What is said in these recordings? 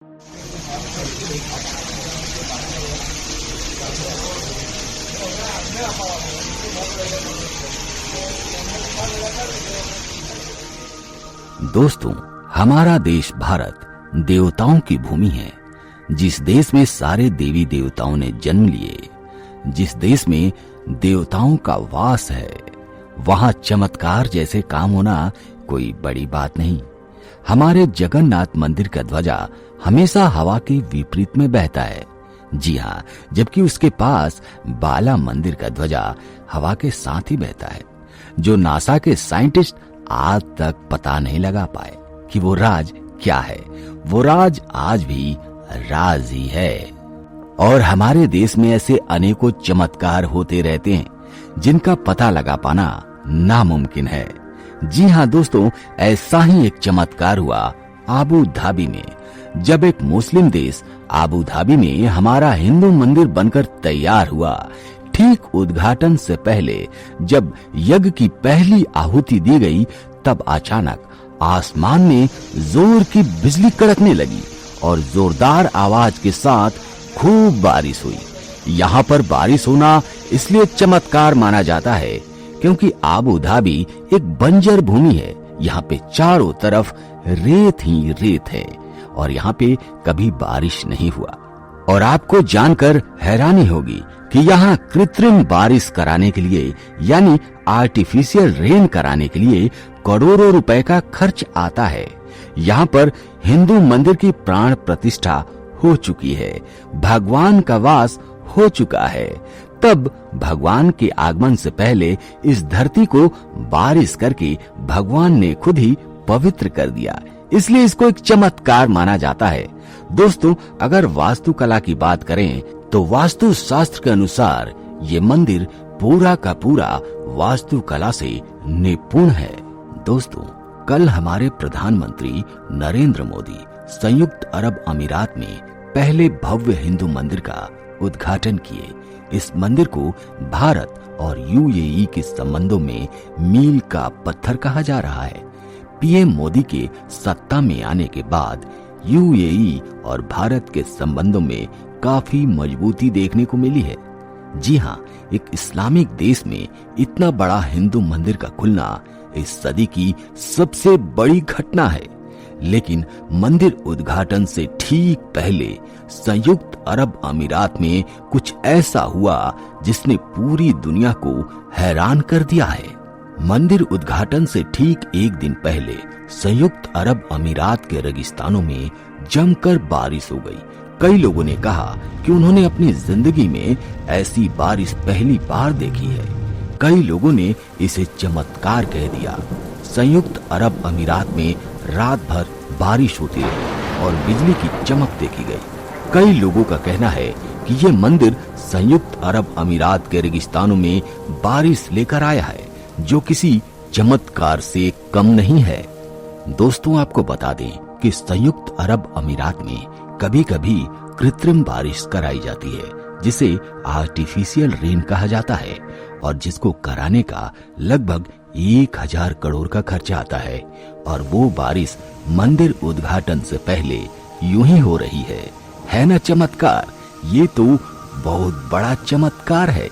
दोस्तों, हमारा देश भारत देवताओं की भूमि है। जिस देश में सारे देवी देवताओं ने जन्म लिए, जिस देश में देवताओं का वास है, वहां चमत्कार जैसे काम होना कोई बड़ी बात नहीं। हमारे जगन्नाथ मंदिर का ध्वजा हमेशा हवा के विपरीत में बहता है। जी हाँ, जबकि उसके पास बाला मंदिर का ध्वजा हवा के साथ ही बहता है। जो नासा के साइंटिस्ट आज तक पता नहीं लगा पाए कि वो राज क्या है, वो राज आज भी राज ही है। और हमारे देश में ऐसे अनेकों चमत्कार होते रहते हैं जिनका पता लगा पाना नामुमकिन है। जी हाँ दोस्तों, ऐसा ही एक चमत्कार हुआ आबू धाबी में, जब एक मुस्लिम देश आबू धाबी में हमारा हिंदू मंदिर बनकर तैयार हुआ। ठीक उद्घाटन से पहले जब यज्ञ की पहली आहुति दी गई, तब अचानक आसमान में जोर की बिजली कड़कने लगी और जोरदार आवाज के साथ खूब बारिश हुई। यहाँ पर बारिश होना इसलिए चमत्कार माना जाता है क्योंकि आबू धाबी एक बंजर भूमि है। यहाँ पे चारों तरफ रेत ही रेत है और यहाँ पे कभी बारिश नहीं हुआ। और आपको जानकर हैरानी होगी कि यहाँ कृत्रिम बारिश कराने के लिए यानी आर्टिफिशियल रेन कराने के लिए करोड़ों रुपए का खर्च आता है। यहाँ पर हिंदू मंदिर की प्राण प्रतिष्ठा हो चुकी है, भगवान का वास हो चुका है। तब भगवान के आगमन से पहले इस धरती को बारिश करके भगवान ने खुद ही पवित्र कर दिया, इसलिए इसको एक चमत्कार माना जाता है। दोस्तों, अगर वास्तुकला की बात करें तो वास्तु शास्त्र के अनुसार ये मंदिर पूरा का पूरा वास्तुकला से निपुण है। दोस्तों, कल हमारे प्रधानमंत्री नरेंद्र मोदी संयुक्त अरब अमीरात में पहले भव्य हिंदू मंदिर का उद्घाटन किए। इस मंदिर को भारत और यूएई के संबंधों में मील का पत्थर कहा जा रहा है। पीएम मोदी के सत्ता में आने के बाद यूएई और भारत के संबंधों में काफी मजबूती देखने को मिली है। जी हाँ, एक इस्लामिक देश में इतना बड़ा हिंदू मंदिर का खुलना इस सदी की सबसे बड़ी घटना है। लेकिन मंदिर उद्घाटन से ठीक पहले संयुक्त अरब अमीरात में कुछ ऐसा हुआ जिसने पूरी दुनिया को हैरान कर दिया है। मंदिर उद्घाटन से ठीक एक दिन पहले संयुक्त अरब अमीरात के रेगिस्तानों में जमकर बारिश हो गई। कई लोगों ने कहा कि उन्होंने अपनी जिंदगी में ऐसी बारिश पहली बार देखी है। कई लोगों ने इसे चमत्कार कह दिया। संयुक्त अरब अमीरात में रात भर बारिश होती रही और बिजली की चमक देखी गई। कई लोगों का कहना है कि ये मंदिर संयुक्त अरब अमीरात के रेगिस्तानों में बारिश लेकर आया है, जो किसी चमत्कार से कम नहीं है। दोस्तों, आपको बता दें कि संयुक्त अरब अमीरात में कभी कभी कृत्रिम बारिश कराई जाती है, जिसे आर्टिफिशियल रेन कहा जाता है और जिसको कराने का लगभग 1000 करोड़ का खर्चा आता है। और वो बारिश मंदिर उद्घाटन से पहले यूं ही हो रही है ना चमत्कार? ये तो बहुत बड़ा चमत्कार है।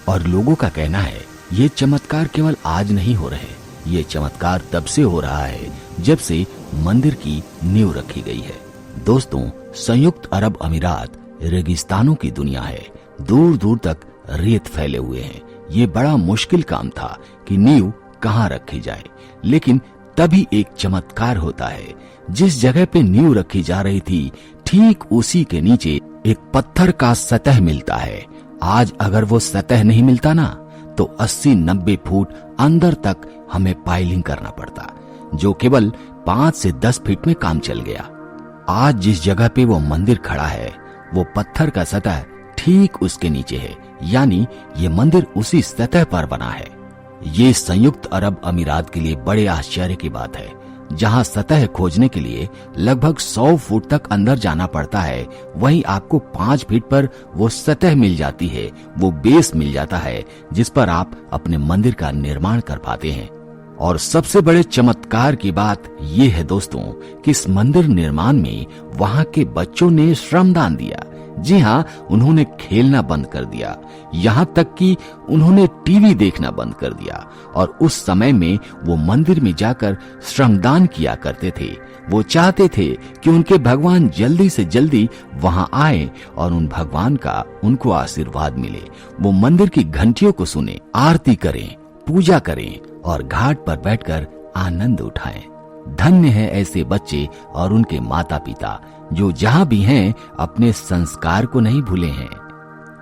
और लोगों का कहना है ये चमत्कार केवल आज नहीं हो रहे, ये चमत्कार तब से हो रहा है जब से मंदिर की नींव रखी गई है। दोस्तों, संयुक्त अरब अमीरात रेगिस्तानों की दुनिया है। दूर दूर तक रेत फैले हुए हैं। ये बड़ा मुश्किल काम था कि नींव कहाँ रखी जाए, लेकिन तभी एक चमत्कार होता है। जिस जगह पे नींव रखी जा रही थी, ठीक उसी के नीचे एक पत्थर का सतह मिलता है। आज अगर वो सतह नहीं मिलता ना, तो 80-90 फुट अंदर तक हमें पाइलिंग करना पड़ता, जो केवल 5 से 10 फीट में काम चल गया। आज जिस जगह पे वो मंदिर खड़ा है, वो पत्थर का सतह ठीक उसके नीचे है, यानी ये मंदिर उसी सतह पर बना है। ये संयुक्त अरब अमीरात के लिए बड़े आश्चर्य की बात है। जहां सतह खोजने के लिए लगभग 100 फुट तक अंदर जाना पड़ता है, वहीं आपको 5 फीट पर वो सतह मिल जाती है, वो बेस मिल जाता है जिस पर आप अपने मंदिर का निर्माण कर पाते हैं। और सबसे बड़े चमत्कार की बात यह है दोस्तों कि इस मंदिर निर्माण में वहां के बच्चों ने श्रमदान दिया। जी हाँ, उन्होंने खेलना बंद कर दिया, यहाँ तक कि उन्होंने टीवी देखना बंद कर दिया और उस समय में वो मंदिर में जाकर श्रमदान किया करते थे। वो चाहते थे कि उनके भगवान जल्दी से जल्दी वहां आए और उन भगवान का उनको आशीर्वाद मिले। वो मंदिर की घंटियों को सुने, आरती करें, पूजा करें और घाट पर बैठकर आनंद उठाएं। धन्य है ऐसे बच्चे और उनके माता पिता जो जहां भी हैं अपने संस्कार को नहीं भूले हैं।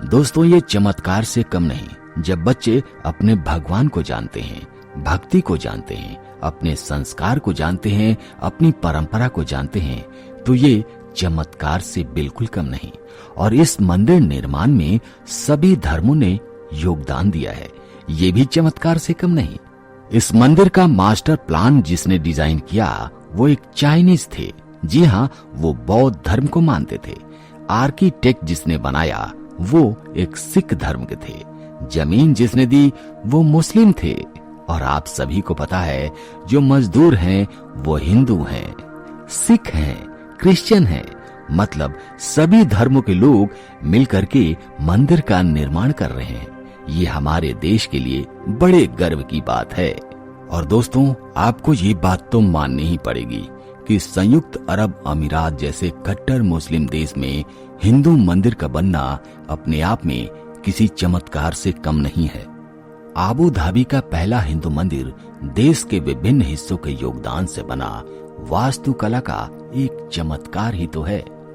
दोस्तों, ये चमत्कार से कम नहीं। जब बच्चे अपने भगवान को जानते हैं, भक्ति को जानते हैं, अपने संस्कार को जानते हैं, अपनी परंपरा को जानते हैं, तो ये चमत्कार से बिल्कुल कम नहीं। और इस मंदिर निर्माण में सभी धर्मों ने योगदान दिया है, ये भी चमत्कार से कम नहीं। इस मंदिर का मास्टर प्लान जिसने डिजाइन किया वो एक चाइनीज थे। जी हाँ, वो बौद्ध धर्म को मानते थे। आर्किटेक्ट जिसने बनाया वो एक सिख धर्म के थे। जमीन जिसने दी वो मुस्लिम थे। और आप सभी को पता है जो मजदूर हैं वो हिंदू हैं, सिख हैं, क्रिश्चियन हैं। मतलब सभी धर्मों के लोग मिलकर के मंदिर का निर्माण कर रहे हैं। ये हमारे देश के लिए बड़े गर्व की बात है। और दोस्तों, आपको ये बात तो माननी ही पड़ेगी कि संयुक्त अरब अमीरात जैसे कट्टर मुस्लिम देश में हिंदू मंदिर का बनना अपने आप में किसी चमत्कार से कम नहीं है। आबू धाबी का पहला हिंदू मंदिर देश के विभिन्न हिस्सों के योगदान से बना वास्तुकला का एक चमत्कार ही तो है।